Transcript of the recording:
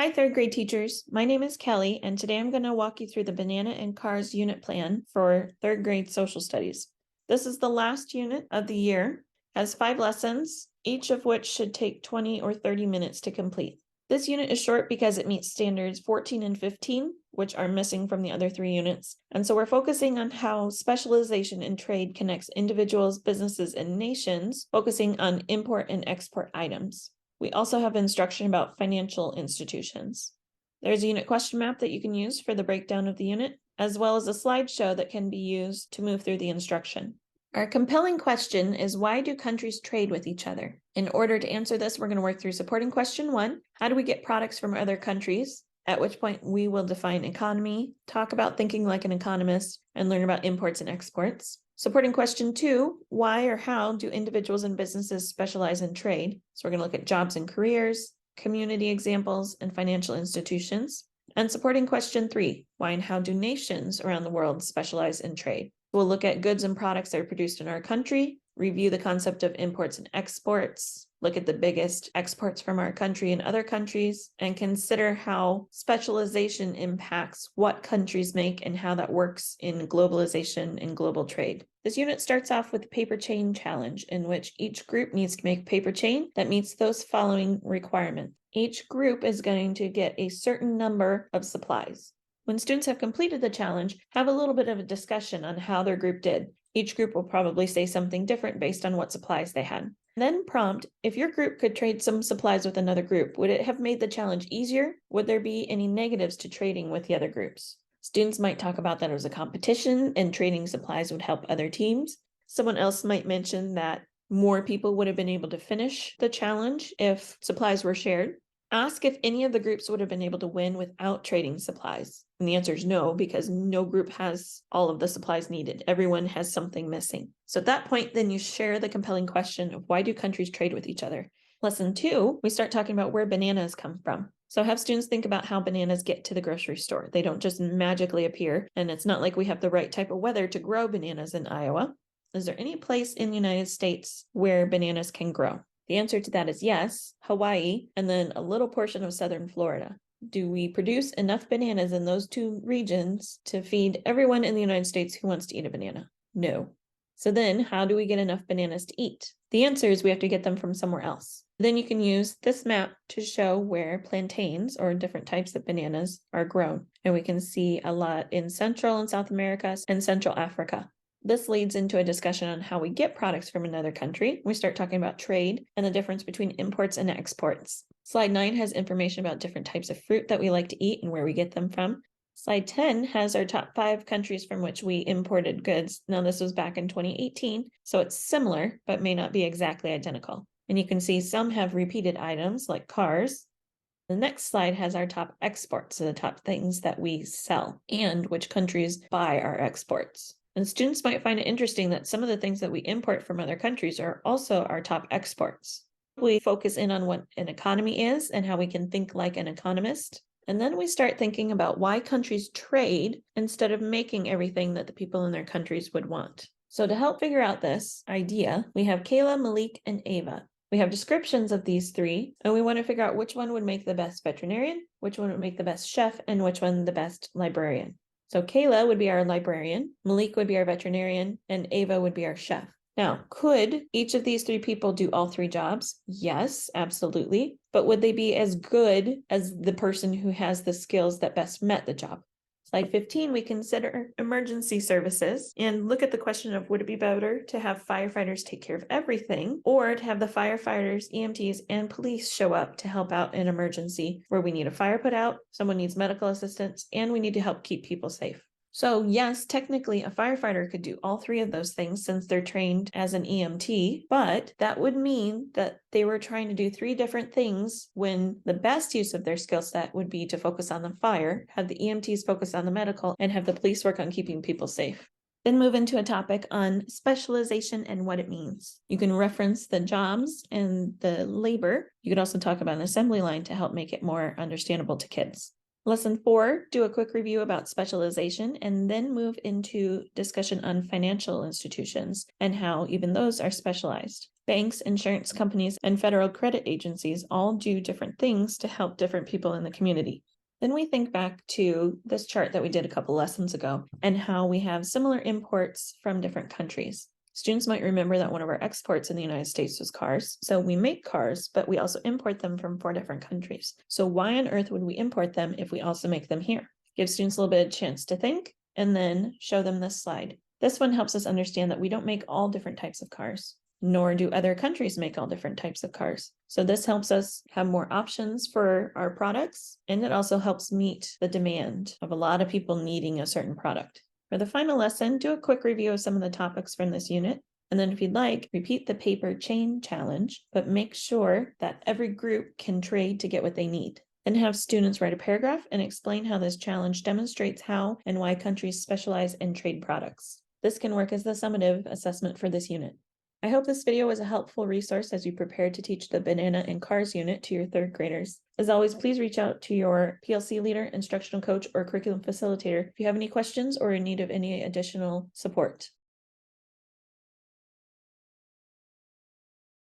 Hi, third grade teachers. My name is Kelly, and today I'm going to walk you through the Banana and Cars unit plan for third grade social studies. This is the last unit of the year, has 5 lessons, each of which should take 20 or 30 minutes to complete. This unit is short because it meets standards 14 and 15, which are missing from the other 3 units. And so we're focusing on how specialization in trade connects individuals, businesses, and nations, focusing on import and export items. We also have instruction about financial institutions. There's a unit question map that you can use for the breakdown of the unit, as well as a slideshow that can be used to move through the instruction. Our compelling question is, why do countries trade with each other? In order to answer this, we're going to work through supporting question 1. How do we get products from other countries? At which point we will define economy, talk about thinking like an economist, and learn about imports and exports. Supporting question 2, why or how do individuals and businesses specialize in trade? So we're going to look at jobs and careers, community examples, and financial institutions. And supporting question 3, why and how do nations around the world specialize in trade? We'll look at goods and products that are produced in our country, review the concept of imports and exports, look at the biggest exports from our country and other countries, and consider how specialization impacts what countries make and how that works in globalization and global trade. This unit starts off with the paper chain challenge, in which each group needs to make a paper chain that meets those following requirements. Each group is going to get a certain number of supplies. When students have completed the challenge, have a little bit of a discussion on how their group did. Each group will probably say something different based on what supplies they had. Then prompt, if your group could trade some supplies with another group, would it have made the challenge easier? Would there be any negatives to trading with the other groups? Students might talk about that as a competition and trading supplies would help other teams. Someone else might mention that more people would have been able to finish the challenge if supplies were shared. Ask if any of the groups would have been able to win without trading supplies. And the answer is no, because no group has all of the supplies needed. Everyone has something missing. So at that point, then you share the compelling question of, why do countries trade with each other? Lesson 2, we start talking about where bananas come from. So have students think about how bananas get to the grocery store. They don't just magically appear, and it's not like we have the right type of weather to grow bananas in Iowa. Is there any place in the United States where bananas can grow? The answer to that is yes, Hawaii, and then a little portion of southern Florida. Do we produce enough bananas in those 2 regions to feed everyone in the United States who wants to eat a banana? No. So then how do we get enough bananas to eat? The answer is we have to get them from somewhere else. Then you can use this map to show where plantains, or different types of bananas, are grown. And we can see a lot in Central and South America and Central Africa. This leads into a discussion on how we get products from another country. We start talking about trade and the difference between imports and exports. Slide 9 has information about different types of fruit that we like to eat and where we get them from. Slide 10 has our top 5 countries from which we imported goods. Now, this was back in 2018, so it's similar, but may not be exactly identical. And you can see some have repeated items like cars. The next slide has our top exports, so the top things that we sell and which countries buy our exports. And students might find it interesting that some of the things that we import from other countries are also our top exports. We focus in on what an economy is and how we can think like an economist. And then we start thinking about why countries trade instead of making everything that the people in their countries would want. So to help figure out this idea, we have Kayla, Malik, and Ava. We have descriptions of these 3, and we want to figure out which one would make the best veterinarian, which one would make the best chef, and which one the best librarian. So Kayla would be our librarian, Malik would be our veterinarian, and Ava would be our chef. Now, could each of these 3 people do all 3 jobs? Yes, absolutely. But would they be as good as the person who has the skills that best met the job? Slide 15, we consider emergency services and look at the question of, would it be better to have firefighters take care of everything, or to have the firefighters, EMTs, and police show up to help out in an emergency where we need a fire put out, someone needs medical assistance, and we need to help keep people safe? So yes, technically a firefighter could do all 3 of those things since they're trained as an EMT, but that would mean that they were trying to do 3 different things when the best use of their skill set would be to focus on the fire, have the EMTs focus on the medical, and have the police work on keeping people safe. Then move into a topic on specialization and what it means. You can reference the jobs and the labor. You could also talk about an assembly line to help make it more understandable to kids. Lesson 4, do a quick review about specialization and then move into discussion on financial institutions and how even those are specialized. Banks, insurance companies, and federal credit agencies all do different things to help different people in the community. Then we think back to this chart that we did a couple lessons ago and how we have similar imports from different countries. Students might remember that one of our exports in the United States was cars. So we make cars, but we also import them from 4 different countries. So why on earth would we import them if we also make them here? Give students a little bit of chance to think and then show them this slide. This one helps us understand that we don't make all different types of cars, nor do other countries make all different types of cars. So this helps us have more options for our products, and it also helps meet the demand of a lot of people needing a certain product. For the final lesson, do a quick review of some of the topics from this unit. And then if you'd like, repeat the paper chain challenge, but make sure that every group can trade to get what they need. Then have students write a paragraph and explain how this challenge demonstrates how and why countries specialize in trade products. This can work as the summative assessment for this unit. I hope this video was a helpful resource as you prepare to teach the Banana and Cars unit to your 3rd graders. As always, please reach out to your PLC leader, instructional coach, or curriculum facilitator if you have any questions or in need of any additional support.